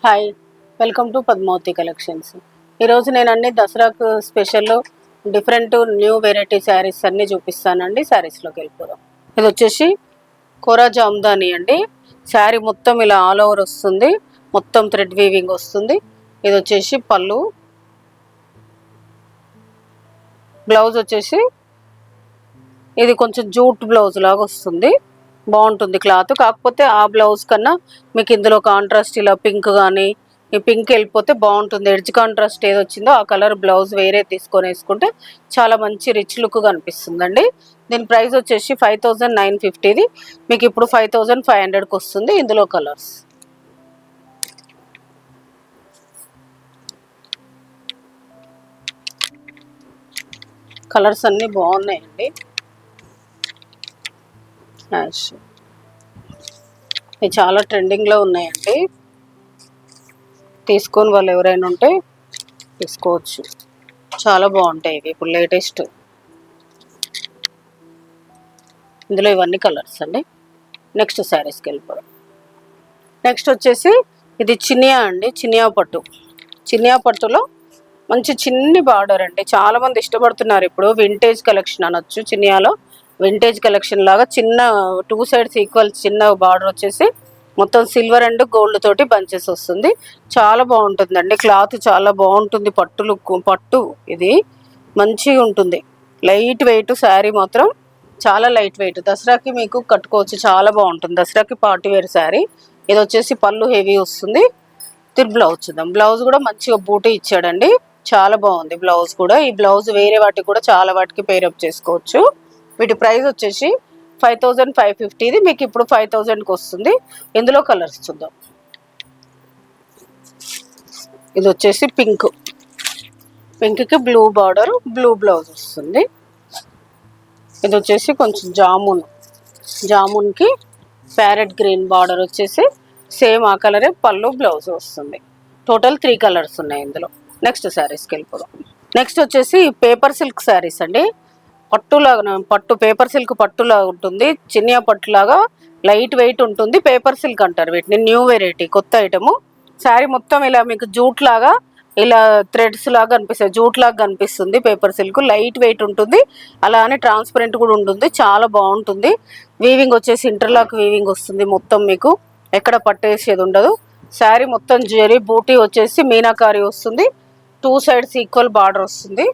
Hi, welcome to Padmavati collections. ఈరోజు నేను అన్ని దసరాకు special different new variety saris అన్నీ చూపిస్తానండి. శారీస్లోకి వెళ్ళిపోదాం. ఇది వచ్చేసి కోరా జామ్దాని అండి. శారీ మొత్తం ఇలా ఆల్ ఓవర్ వస్తుంది, మొత్తం థ్రెడ్ వీవింగ్ వస్తుంది. ఇది వచ్చేసి పళ్ళు, బ్లౌజ్ వచ్చేసి ఇది కొంచెం జూట్ బ్లౌజ్ లాగా వస్తుంది. బాగుంటుంది క్లాత్. కాకపోతే ఆ బ్లౌజ్ కన్నా మీకు ఇందులో కాంట్రాస్ట్ ఇలా పింక్ కానీ ఈ పింక్ వెళ్ళిపోతే బాగుంటుంది. ఎడ్జ్ కాంట్రాస్ట్ ఏది వచ్చిందో ఆ కలర్ బ్లౌజ్ వేరే తీసుకొని వేసుకుంటే చాలా మంచి రిచ్ లుక్ కనిపిస్తుందండి. దీని ప్రైస్ వచ్చేసి 5950. మీకు ఇప్పుడు 5500కి వస్తుంది. ఇందులో కలర్స్ అన్నీ బాగున్నాయండి. ఇవి చాలా ట్రెండింగ్లో ఉన్నాయండి. తీసుకొని వాళ్ళు ఎవరైనా ఉంటే తీసుకోవచ్చు. చాలా బాగుంటాయి ఇవి ఇప్పుడు లేటెస్ట్. ఇందులో ఇవన్నీ కలర్స్ అండి. నెక్స్ట్ శారీస్కి వెళ్ళిపోవడం. నెక్స్ట్ వచ్చేసి ఇది చినియా అండి. చినియా పట్టులో మంచి చిన్ని బార్డర్ అండి. చాలామంది ఇష్టపడుతున్నారు ఇప్పుడు. వింటేజ్ కలెక్షన్ అనొచ్చు. చినియాలో వింటేజ్ కలెక్షన్ లాగా చిన్న 2 సైడ్స్ ఈక్వల్ చిన్న బార్డర్ వచ్చేసి మొత్తం సిల్వర్ అండ్ గోల్డ్ తోటి బంచెస్ వస్తుంది. చాలా బాగుంటుందండి. క్లాత్ చాలా బాగుంటుంది. పట్టు ఇది మంచిగా ఉంటుంది. లైట్ వెయిట్ శారీ మాత్రం చాలా లైట్ వెయిట్. దసరాకి మీకు కట్టుకోవచ్చు. చాలా బాగుంటుంది. దసరాకి పార్టీ వేర్ శారీ. ఇది వచ్చేసి పళ్ళు హెవీ వస్తుంది. దీని బ్లౌజ్ చూద్దాం. బ్లౌజ్ కూడా మంచిగా బూటీ ఇచ్చాడండి. చాలా బాగుంది బ్లౌజ్ కూడా. ఈ బ్లౌజ్ వేరే వాటికి కూడా చాలా వాటికి పేరప్ చేసుకోవచ్చు. వీటి ప్రైస్ వచ్చేసి 5550. ఇది మీకు ఇప్పుడు 5000కి వస్తుంది. ఇందులో కలర్స్ చూద్దాం. ఇది వచ్చేసి పింక్కి బ్లూ బార్డర్, బ్లూ బ్లౌజ్ వస్తుంది. ఇది వచ్చేసి కొంచెం జామున్కి ప్యారెట్ గ్రీన్ బార్డర్ వచ్చేసి సేమ్ ఆ కలరే పళ్ళు బ్లౌజ్ వస్తుంది. టోటల్ 3 కలర్స్ ఉన్నాయి ఇందులో. నెక్స్ట్ శారీస్కి వెళ్ళిపోదాం. నెక్స్ట్ వచ్చేసి పేపర్ సిల్క్ శారీస్ అండి. పేపర్ సిల్క్ పట్టులాగా ఉంటుంది. చినియా పట్టులాగా లైట్ వెయిట్ ఉంటుంది. పేపర్ సిల్క్ అంటారు వీటిని. న్యూ వెరైటీ, కొత్త ఐటము. శారీ మొత్తం ఇలా మీకు జూట్ లాగా ఇలా థ్రెడ్స్ లాగా కనిపిస్తాయి. జూట్ లాగా కనిపిస్తుంది. పేపర్ సిల్క్ లైట్ వెయిట్ ఉంటుంది. అలానే ట్రాన్స్పరెంట్ కూడా ఉంటుంది. చాలా బాగుంటుంది. వీవింగ్ వచ్చేసి ఇంటర్లాక్ వీవింగ్ వస్తుంది. మొత్తం మీకు ఎక్కడ పట్టేసేది ఉండదు. శారీ మొత్తం జరీ బూటీ వచ్చేసి మీనాకారి వస్తుంది. 2 సైడ్స్ ఈక్వల్ బార్డర్ వస్తుంది.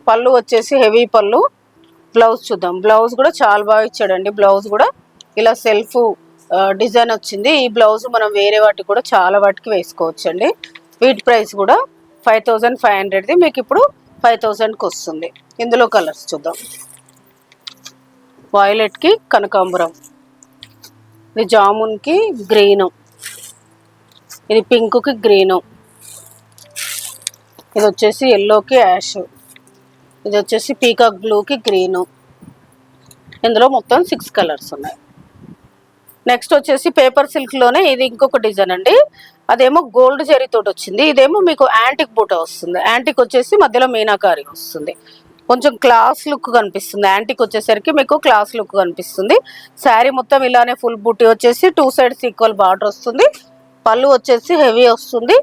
పళ్ళు వచ్చేసి హెవీ పళ్ళు. బ్లౌజ్ చూద్దాం. బ్లౌజ్ కూడా చాలా బాగా ఇచ్చాడండి. బ్లౌజ్ కూడా ఇలా సెల్ఫ్ డిజైన్ వచ్చింది. ఈ బ్లౌజ్ మనం వేరే వాటికి కూడా చాలా వాటికి వేసుకోవచ్చు అండి. వీటి ప్రైస్ కూడా 5500. మీకు ఇప్పుడు 5000కి వస్తుంది. ఇందులో కలర్స్ చూద్దాం. వైలెట్కి కనకాంబరం, ఇది జామున్కి గ్రీను, ఇది పింక్కి గ్రీను, ఇది వచ్చేసి ఎల్లోకి యాష్, ఇది వచ్చేసి పీకాక్ బ్లూకి గ్రీను. ఇందులో మొత్తం 6 కలర్స్ ఉన్నాయి. నెక్స్ట్ వచ్చేసి పేపర్ సిల్క్లోనే ఇది ఇంకొక డిజైన్ అండి. అదేమో గోల్డ్ జరీతోటి వచ్చింది. ఇదేమో మీకు యాంటిక్ బూట వస్తుంది. యాంటిక్ వచ్చేసి మధ్యలో మీనాకారి వస్తుంది. కొంచెం క్లాస్ లుక్ కనిపిస్తుంది. యాంటిక్ వచ్చేసరికి మీకు క్లాస్ లుక్ కనిపిస్తుంది. శారీ మొత్తం ఇలానే ఫుల్ బూటీ వచ్చేసి 2 సైడ్స్ ఈక్వల్ బార్డర్ వస్తుంది. పళ్ళు వచ్చేసి హెవీ వస్తుంది.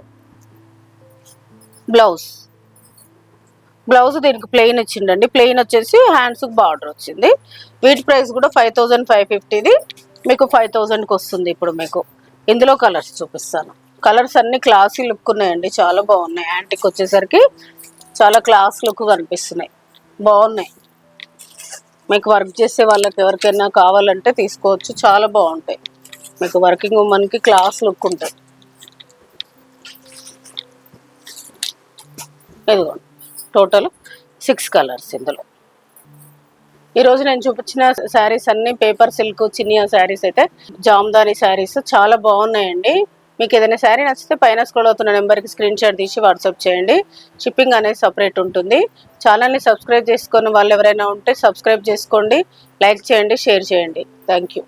బ్లౌజ్ దీనికి ప్లెయిన్ ఇచ్చిండండి. ప్లెయిన్ వచ్చేసి హ్యాండ్స్కి బార్డర్ వచ్చింది. వీటి ప్రైస్ కూడా 5550. ఇది మీకు 5000కి వస్తుంది. ఇప్పుడు మీకు ఇందులో కలర్స్ చూపిస్తాను. కలర్స్ అన్ని క్లాసీ లుక్ ఉన్నాయండి. చాలా బాగున్నాయి. యాంటిక్ వచ్చేసరికి చాలా క్లాస్ లుక్ కనిపిస్తున్నాయి. బాగున్నాయి. మీకు వర్క్ చేసే వాళ్ళకి ఎవరికైనా కావాలంటే తీసుకోవచ్చు. చాలా బాగుంటాయి. మీకు వర్కింగ్ ఉమెన్కి క్లాస్ లుక్ ఉంటాయి. ఇదిగోండి. టోటల్ 6 కలర్స్ ఇందులో. ఈరోజు నేను చూపించిన శారీస్ అన్ని పేపర్ సిల్క్ చినియా శారీస్ అయితే జామ్దాని శారీస్ చాలా బాగున్నాయండి. మీకు ఏదైనా శారీ నచ్చితే పైన స్క్రోల్ అవుతున్న నెంబర్కి స్క్రీన్ షాట్ తీసి వాట్సాప్ చేయండి. షిప్పింగ్ అనేది సపరేట్ ఉంటుంది. ఛానల్ని సబ్స్క్రైబ్ చేసుకున్న వాళ్ళు ఎవరైనా ఉంటే సబ్స్క్రైబ్ చేసుకోండి, లైక్ చేయండి, షేర్ చేయండి. Thank you.